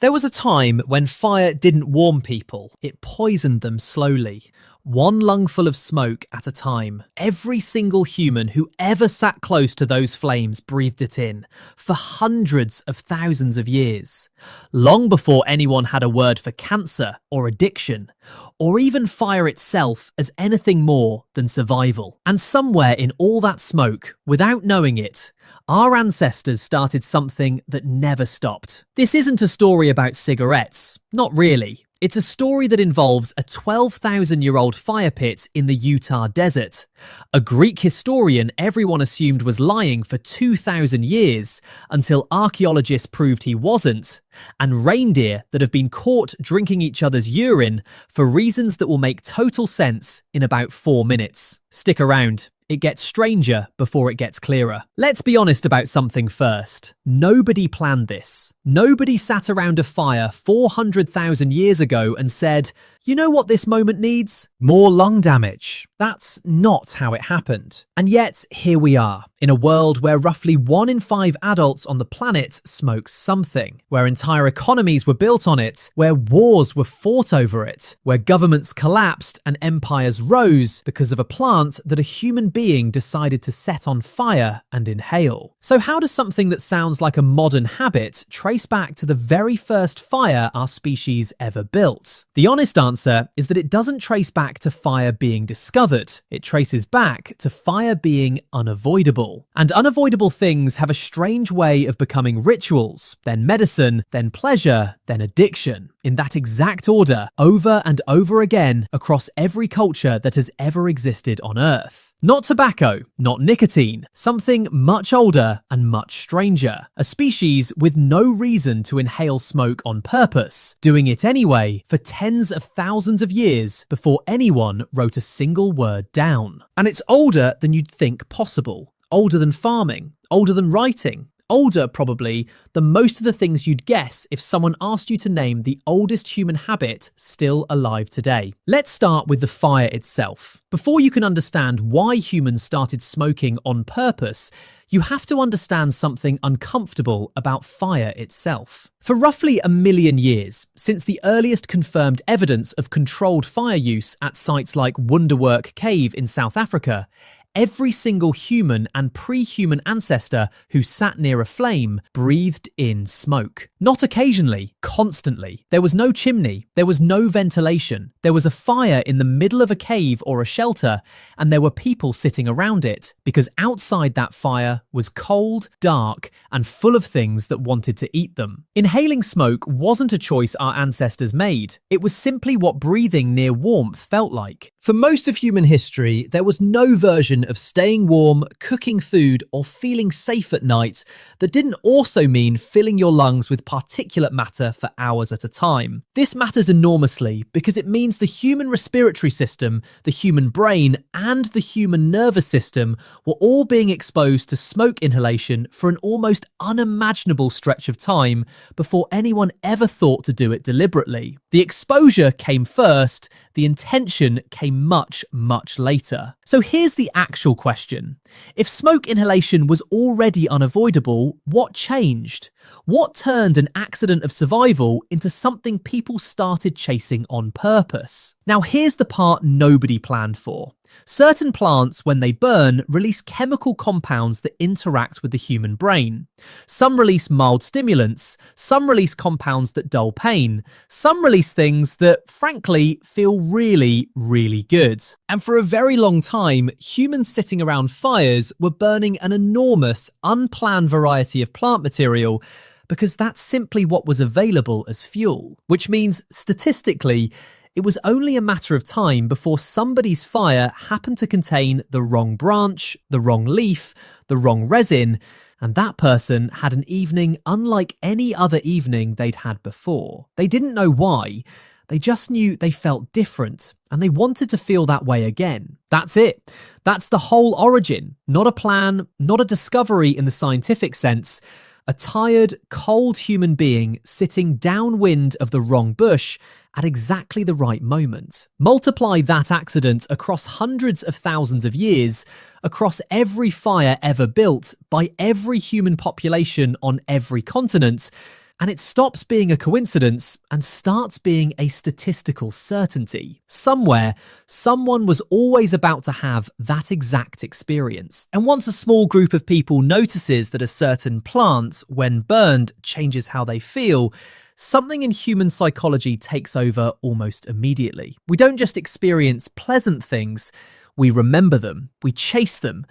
There was a time when fire didn't warm people, it poisoned them slowly. One lungful of smoke at a time. Every single human who ever sat close to those flames breathed it in, for hundreds of thousands of years. Long before anyone had a word for cancer or addiction, or even fire itself as anything more than survival. And somewhere in all that smoke, without knowing it, our ancestors started something that never stopped. This isn't a story about cigarettes, not really. It's a story that involves a 12,000-year-old fire pit in the Utah desert. A Greek historian everyone assumed was lying for 2,000 years until archaeologists proved he wasn't, and reindeer that have been caught drinking each other's urine for reasons that will make total sense in about 4 minutes. Stick around. It gets stranger before it gets clearer. Let's be honest about something first. Nobody planned this. Nobody sat around a fire 400,000 years ago and said, you know what this moment needs? More lung damage. That's not how it happened. And yet, here we are, in a world where roughly 1 in 5 adults on the planet smokes something, where entire economies were built on it, where wars were fought over it, where governments collapsed and empires rose because of a plant that a human being decided to set on fire and inhale. So how does something that sounds like a modern habit trace back to the very first fire our species ever built? The honest answer is that it doesn't trace back to fire being discovered. It traces back to fire being unavoidable. And unavoidable things have a strange way of becoming rituals, then medicine, then pleasure, then addiction. In that exact order, over and over again across every culture that has ever existed on Earth. Not tobacco, not nicotine, something much older and much stranger. A species with no reason to inhale smoke on purpose, doing it anyway for tens of thousands of years before anyone wrote a single word down. And it's older than you'd think possible. Older than farming, older than writing. Older, probably, than most of the things you'd guess if someone asked you to name the oldest human habit still alive today. Let's start with the fire itself. Before you can understand why humans started smoking on purpose, you have to understand something uncomfortable about fire itself. For roughly 1 million years, since the earliest confirmed evidence of controlled fire use at sites like Wonderwork Cave in South Africa, every single human and pre-human ancestor who sat near a flame breathed in smoke. Not occasionally, constantly. There was no chimney, there was no ventilation. There was a fire in the middle of a cave or a shelter, and there were people sitting around it, because outside that fire was cold, dark, and full of things that wanted to eat them. Inhaling smoke wasn't a choice our ancestors made. It was simply what breathing near warmth felt like. For most of human history, there was no version of staying warm, cooking food, or feeling safe at night that didn't also mean filling your lungs with particulate matter for hours at a time. This matters enormously because it means the human respiratory system, the human brain, and the human nervous system were all being exposed to smoke inhalation for an almost unimaginable stretch of time before anyone ever thought to do it deliberately. The exposure came first, the intention came much, much later. So here's the actual question. If smoke inhalation was already unavoidable, what changed? What turned an accident of survival into something people started chasing on purpose? Now here's the part nobody planned for. Certain plants, when they burn, release chemical compounds that interact with the human brain. Some release mild stimulants, some release compounds that dull pain, some release things that, frankly, feel really, really good. And for a very long time, humans sitting around fires were burning an enormous, unplanned variety of plant material because that's simply what was available as fuel. Which means, statistically, it was only a matter of time before somebody's fire happened to contain the wrong branch, the wrong leaf, the wrong resin, and that person had an evening unlike any other evening they'd had before. They didn't know why, they just knew they felt different, and they wanted to feel that way again. That's it. That's the whole origin. Not a plan, not a discovery in the scientific sense. A tired, cold human being sitting downwind of the wrong bush at exactly the right moment. Multiply that accident across hundreds of thousands of years, across every fire ever built by every human population on every continent, And it stops being a coincidence and starts being a statistical certainty. Somewhere, someone was always about to have that exact experience. And once a small group of people notices that a certain plant, when burned, changes how they feel, something in human psychology takes over almost immediately. We don't just experience pleasant things, we remember them, we chase them,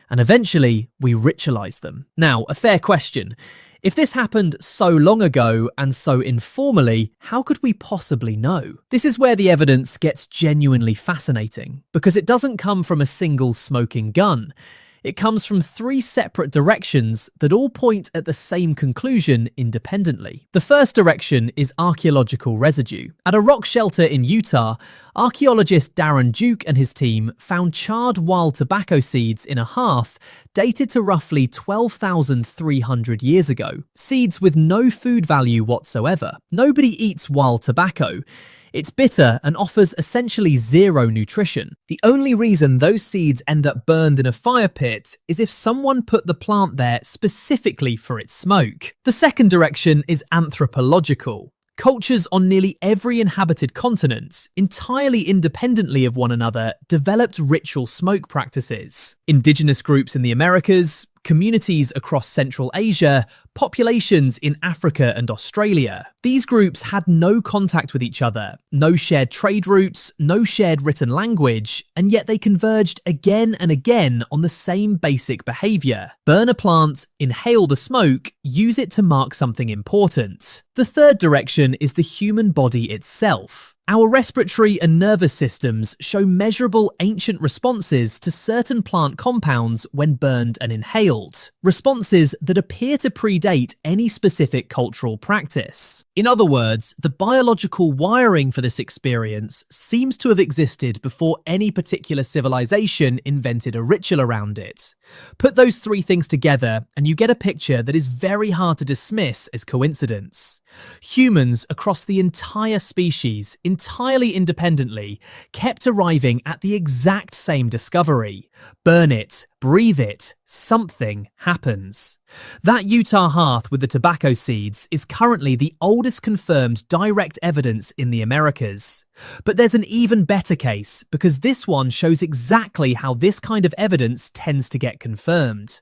and eventually we ritualize them. Now, a fair question. If this happened so long ago and so informally, how could we possibly know? This is where the evidence gets genuinely fascinating, because it doesn't come from a single smoking gun. It comes from three separate directions that all point at the same conclusion independently. The first direction is archaeological residue. At a rock shelter in Utah, archaeologist Darren Duke and his team found charred wild tobacco seeds in a hearth dated to roughly 12,300 years ago. Seeds with no food value whatsoever. Nobody eats wild tobacco. It's bitter and offers essentially zero nutrition. The only reason those seeds end up burned in a fire pit is if someone put the plant there specifically for its smoke. The second direction is anthropological. Cultures on nearly every inhabited continent, entirely independently of one another, developed ritual smoke practices. Indigenous groups in the Americas, communities across Central Asia, populations in Africa and Australia. These groups had no contact with each other, no shared trade routes, no shared written language, and yet they converged again and again on the same basic behaviour. Burn a plant, inhale the smoke, use it to mark something important. The third direction is the human body itself. Our respiratory and nervous systems show measurable ancient responses to certain plant compounds when burned and inhaled, responses that appear to predate any specific cultural practice. In other words, the biological wiring for this experience seems to have existed before any particular civilization invented a ritual around it. Put those three things together and you get a picture that is very hard to dismiss as coincidence. Humans across the entire species, entirely independently, kept arriving at the exact same discovery. Burn it, breathe it, something happens. That Utah hearth with the tobacco seeds is currently the oldest confirmed direct evidence in the Americas. But there's an even better case, because this one shows exactly how this kind of evidence tends to get confirmed.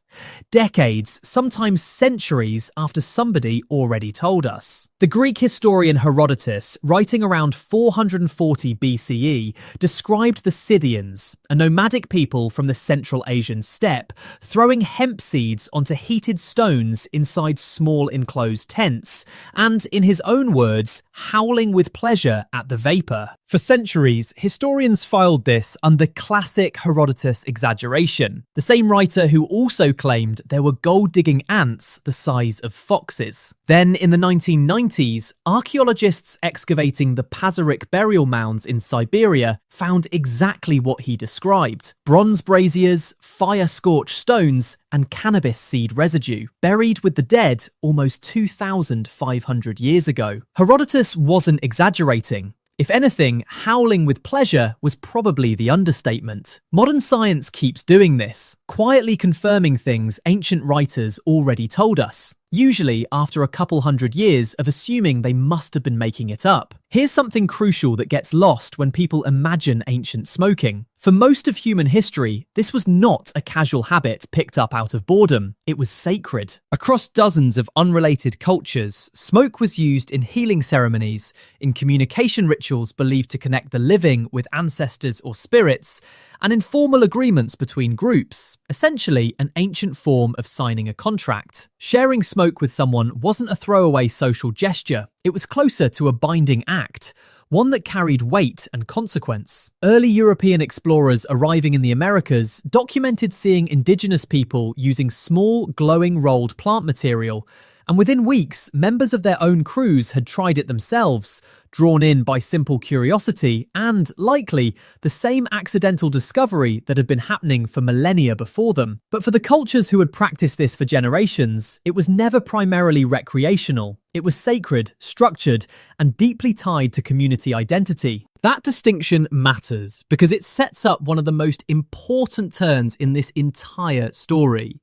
Decades, sometimes centuries after somebody already told us. The Greek historian Herodotus, writing around 440 BCE, described the Scythians, a nomadic people from the Central Asian steppe, throwing hemp seeds onto heated stones inside small enclosed tents, and, in his own words, howling with pleasure at the vapour. For centuries, historians filed this under classic Herodotus exaggeration, the same writer who also claimed there were gold-digging ants the size of foxes. Then, in the 1990s, archaeologists excavating the Pazyryk burial mounds in Siberia found exactly what he described: bronze braziers, fire-scorched stones, and cannabis seed residue, buried with the dead almost 2,500 years ago. Herodotus wasn't exaggerating. If anything, howling with pleasure was probably the understatement. Modern science keeps doing this, quietly confirming things ancient writers already told us, usually after a couple hundred years of assuming they must have been making it up. Here's something crucial that gets lost when people imagine ancient smoking. For most of human history, this was not a casual habit picked up out of boredom. It was sacred. Across dozens of unrelated cultures, smoke was used in healing ceremonies, in communication rituals believed to connect the living with ancestors or spirits, and in formal agreements between groups, essentially an ancient form of signing a contract. Sharing smoke with someone wasn't a throwaway social gesture. It was closer to a binding act, one that carried weight and consequence. Early European explorers arriving in the Americas documented seeing indigenous people using small, glowing rolled plant material, and within weeks, members of their own crews had tried it themselves, drawn in by simple curiosity and, likely, the same accidental discovery that had been happening for millennia before them. But for the cultures who had practiced this for generations, it was never primarily recreational. It was sacred, structured, and deeply tied to community identity. That distinction matters because it sets up one of the most important turns in this entire story,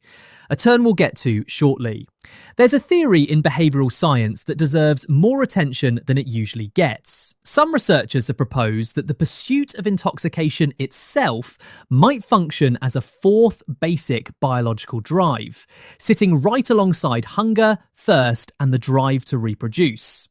a turn we'll get to shortly. There's a theory in behavioural science that deserves more attention than it usually gets. Some researchers have proposed that the pursuit of intoxication itself might function as a fourth basic biological drive, sitting right alongside hunger, thirst, and the drive to reproduce.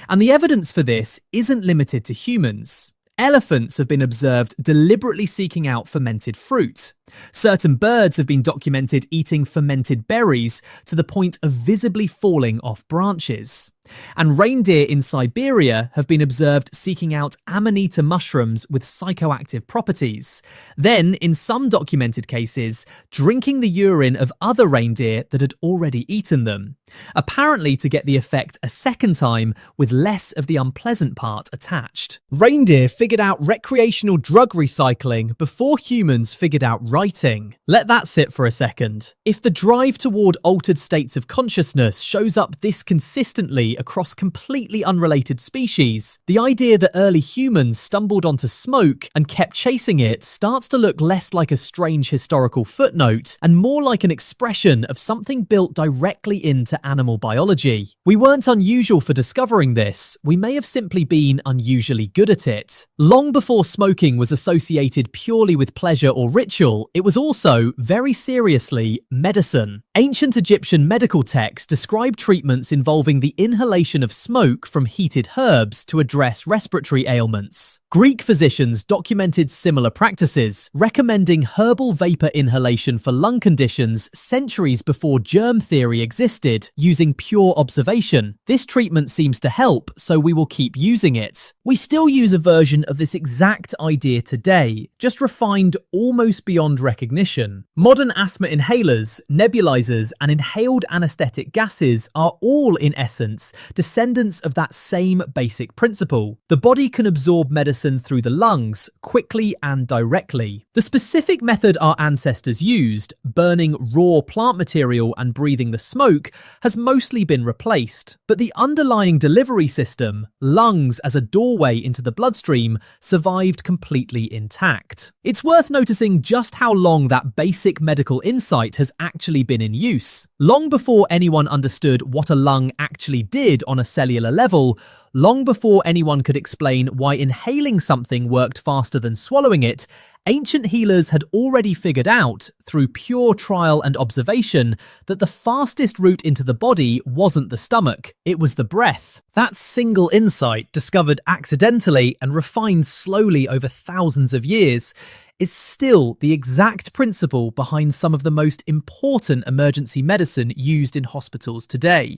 And the evidence for this isn't limited to humans. Elephants have been observed deliberately seeking out fermented fruit. Certain birds have been documented eating fermented berries to the point of visibly falling off branches. And reindeer in Siberia have been observed seeking out amanita mushrooms with psychoactive properties. Then, in some documented cases, drinking the urine of other reindeer that had already eaten them. Apparently to get the effect a second time with less of the unpleasant part attached. Reindeer figured out recreational drug recycling before humans figured out writing. Let that sit for a second. If the drive toward altered states of consciousness shows up this consistently across completely unrelated species, the idea that early humans stumbled onto smoke and kept chasing it starts to look less like a strange historical footnote and more like an expression of something built directly into animal biology. We weren't unusual for discovering this, we may have simply been unusually good at it. Long before smoking was associated purely with pleasure or ritual, it was also, very seriously, medicine. Ancient Egyptian medical texts describe treatments involving the inhalation of smoke from heated herbs to address respiratory ailments. Greek physicians documented similar practices, recommending herbal vapor inhalation for lung conditions centuries before germ theory existed, using pure observation. This treatment seems to help, so we will keep using it. We still use a version of this exact idea today, just refined almost beyond recognition. Modern asthma inhalers, nebulizers, and inhaled anesthetic gases are all, in essence, descendants of that same basic principle. The body can absorb medicine through the lungs, quickly and directly. The specific method our ancestors used, burning raw plant material and breathing the smoke, has mostly been replaced. But the underlying delivery system, lungs as a doorway into the bloodstream, survived completely intact. It's worth noticing just how long that basic medical insight has actually been in use. Long before anyone understood what a lung actually did on a cellular level, long before anyone could explain why inhaling something worked faster than swallowing it, ancient healers had already figured out, through pure trial and observation, that the fastest route into the body wasn't the stomach, it was the breath. That single insight, discovered accidentally and refined slowly over thousands of years, is still the exact principle behind some of the most important emergency medicine used in hospitals today.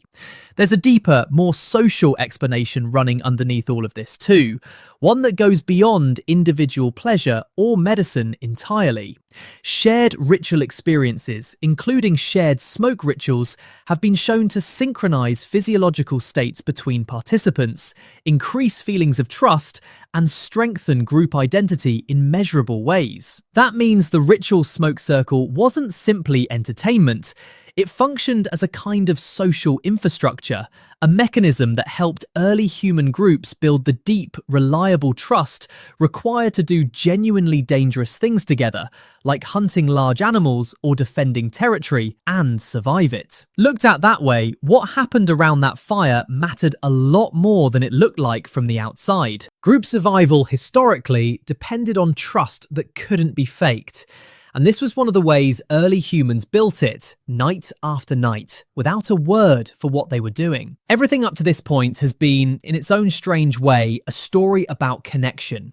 There's a deeper, more social explanation running underneath all of this too, one that goes beyond individual pleasure or medicine entirely. Shared ritual experiences, including shared smoke rituals, have been shown to synchronize physiological states between participants, increase feelings of trust, and strengthen group identity in measurable ways. That means the ritual smoke circle wasn't simply entertainment. It functioned as a kind of social infrastructure, a mechanism that helped early human groups build the deep, reliable trust required to do genuinely dangerous things together, like hunting large animals or defending territory, and survive it. Looked at that way, what happened around that fire mattered a lot more than it looked like from the outside. Group survival historically depended on trust that couldn't be faked. And this was one of the ways early humans built it, night after night, without a word for what they were doing. Everything up to this point has been, in its own strange way, a story about connection.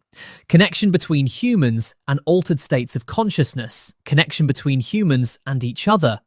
Connection between humans and altered states of consciousness. Connection between humans and each other.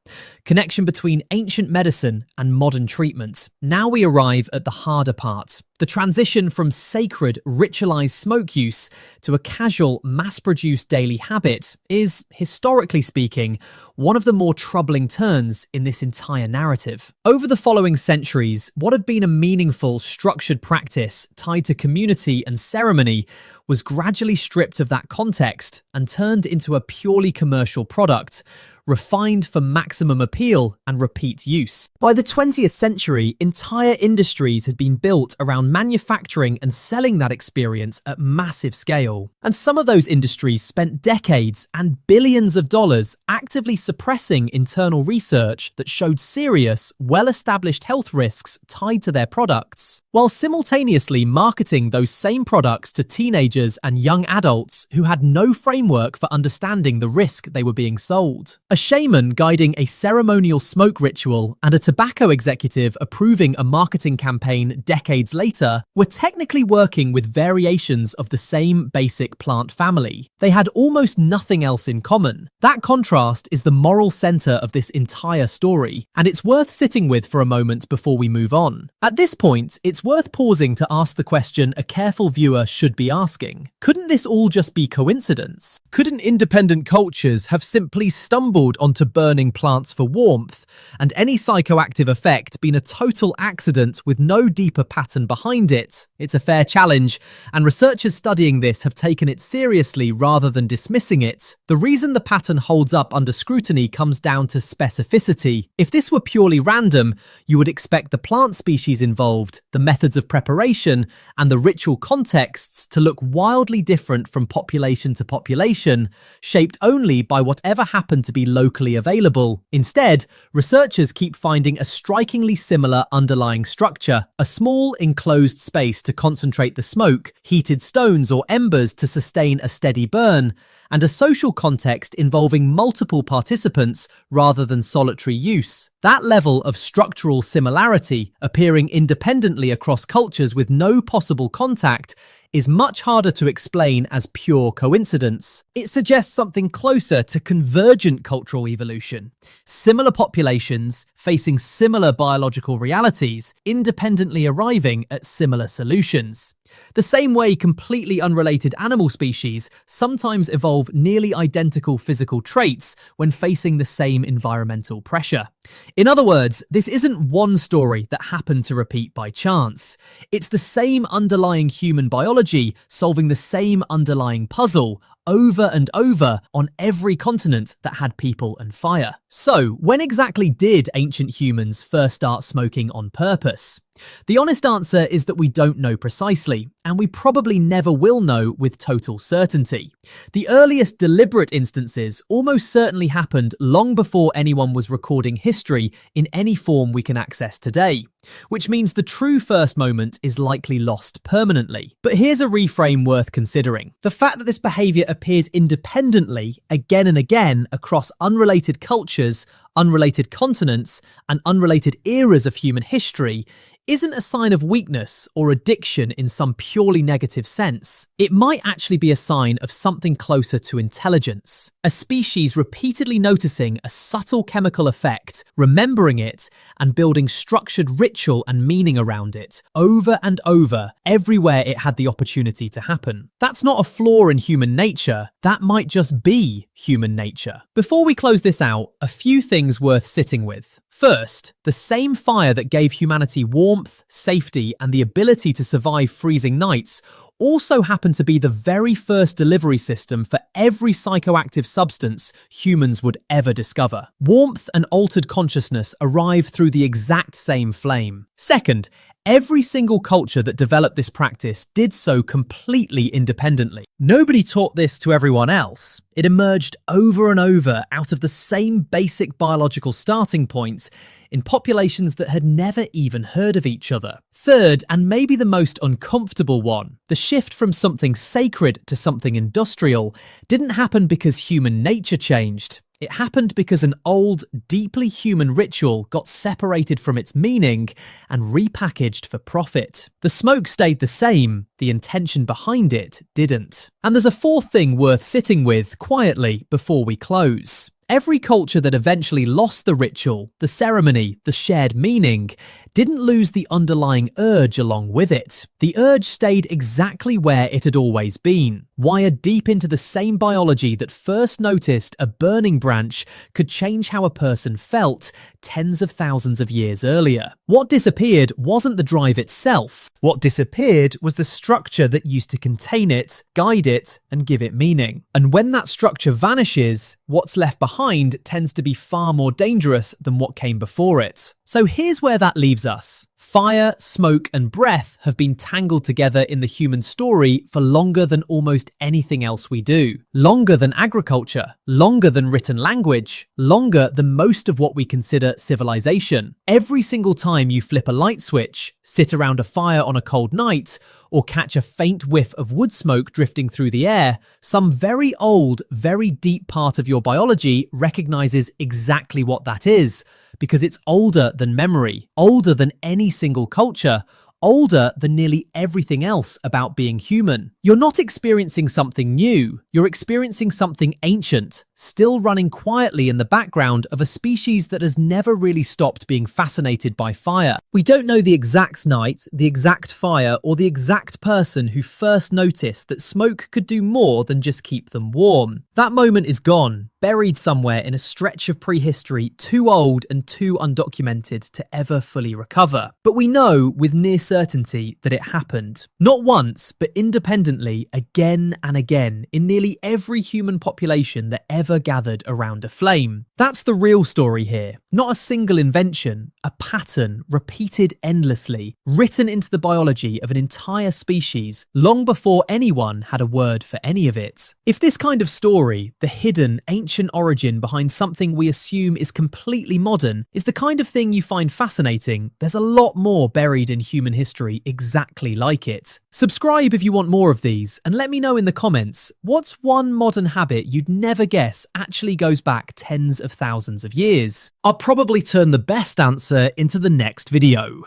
Connection between ancient medicine and modern treatment. Now we arrive at the harder part. The transition from sacred, ritualized smoke use to a casual, mass-produced daily habit is, historically speaking, one of the more troubling turns in this entire narrative. Over the following centuries, what had been a meaningful, structured practice tied to community and ceremony was gradually stripped of that context and turned into a purely commercial product, refined for maximum appeal and repeat use. By the 20th century, entire industries had been built around manufacturing and selling that experience at massive scale. And some of those industries spent decades and billions of dollars actively suppressing internal research that showed serious, well-established health risks tied to their products, while simultaneously marketing those same products to teenagers and young adults who had no framework for understanding the risk they were being sold. A shaman guiding a ceremonial smoke ritual and a tobacco executive approving a marketing campaign decades later were technically working with variations of the same basic plant family. They had almost nothing else in common. That contrast is the moral center of this entire story, and it's worth sitting with for a moment before we move on. At this point, it's worth pausing to ask the question a careful viewer should be asking. Couldn't this all just be coincidence? Couldn't independent cultures have simply stumbled onto burning plants for warmth, and any psychoactive effect been a total accident with no deeper pattern behind it? It's a fair challenge, and researchers studying this have taken it seriously rather than dismissing it. The reason the pattern holds up under scrutiny comes down to specificity. If this were purely random, you would expect the plant species involved, the methods of preparation, and the ritual contexts to look wildly different from population to population, shaped only by whatever happened to be locally available. Instead, researchers keep finding a strikingly similar underlying structure: a small enclosed space to concentrate the smoke, heated stones or embers to sustain a steady burn, and a social context involving multiple participants rather than solitary use. That level of structural similarity, appearing independently across cultures with no possible contact, is much harder to explain as pure coincidence. It suggests something closer to convergent cultural evolution. Similar populations facing similar biological realities, independently arriving at similar solutions. The same way completely unrelated animal species sometimes evolve nearly identical physical traits when facing the same environmental pressure. In other words, this isn't one story that happened to repeat by chance. It's the same underlying human biology solving the same underlying puzzle over and over on every continent that had people and fire. So, when exactly did ancient humans first start smoking on purpose? The honest answer is that we don't know precisely, and we probably never will know with total certainty. The earliest deliberate instances almost certainly happened long before anyone was recording history in any form we can access today, which means the true first moment is likely lost permanently. But here's a reframe worth considering. The fact that this behaviour appears independently again and again across unrelated cultures, unrelated continents, and unrelated eras of human history isn't a sign of weakness or addiction in some purely negative sense. It might actually be a sign of something closer to intelligence. A species repeatedly noticing a subtle chemical effect, remembering it, and building structured ritual and meaning around it, over and over, everywhere it had the opportunity to happen. That's not a flaw in human nature, that might just be human nature. Before we close this out, a few things worth sitting with. First, the same fire that gave humanity warmth, safety, and the ability to survive freezing nights also happened to be the very first delivery system for every psychoactive substance humans would ever discover. Warmth and altered consciousness arrive through the exact same flame. Second, every single culture that developed this practice did so completely independently. Nobody taught this to everyone else. It emerged over and over out of the same basic biological starting points in populations that had never even heard of each other. Third, and maybe the most uncomfortable one, the shift from something sacred to something industrial didn't happen because human nature changed. It happened because an old, deeply human ritual got separated from its meaning and repackaged for profit. The smoke stayed the same, the intention behind it didn't. And there's a fourth thing worth sitting with quietly before we close. Every culture that eventually lost the ritual, the ceremony, the shared meaning, didn't lose the underlying urge along with it. The urge stayed exactly where it had always been. wired deep into the same biology that first noticed a burning branch could change how a person felt tens of thousands of years earlier. What disappeared wasn't the drive itself. What disappeared was the structure that used to contain it, guide it, and give it meaning. And when that structure vanishes, what's left behind tends to be far more dangerous than what came before it. So here's where that leaves us. Fire, smoke, and breath have been tangled together in the human story for longer than almost anything else we do. Longer than agriculture, longer than written language, longer than most of what we consider civilization. Every single time you flip a light switch, sit around a fire on a cold night, or catch a faint whiff of wood smoke drifting through the air, some very old, very deep part of your biology recognizes exactly what that is, because it's older than memory, older than any single culture, older than nearly everything else about being human. You're not experiencing something new, you're experiencing something ancient, still running quietly in the background of a species that has never really stopped being fascinated by fire. We don't know the exact night, the exact fire, or the exact person who first noticed that smoke could do more than just keep them warm. That moment is gone, buried somewhere in a stretch of prehistory too old and too undocumented to ever fully recover. But we know with near certainty that it happened. Not once, but independently, again and again, in nearly every human population that ever gathered around a flame. That's the real story here. Not a single invention, a pattern repeated endlessly, written into the biology of an entire species long before anyone had a word for any of it. If this kind of story, the hidden, ancient origin behind something we assume is completely modern, is the kind of thing you find fascinating, there's a lot more buried in human history exactly like it. Subscribe if you want more of these, and let me know in the comments, what's one modern habit you'd never guess actually goes back tens of thousands of years? I'll probably turn the best answer into the next video.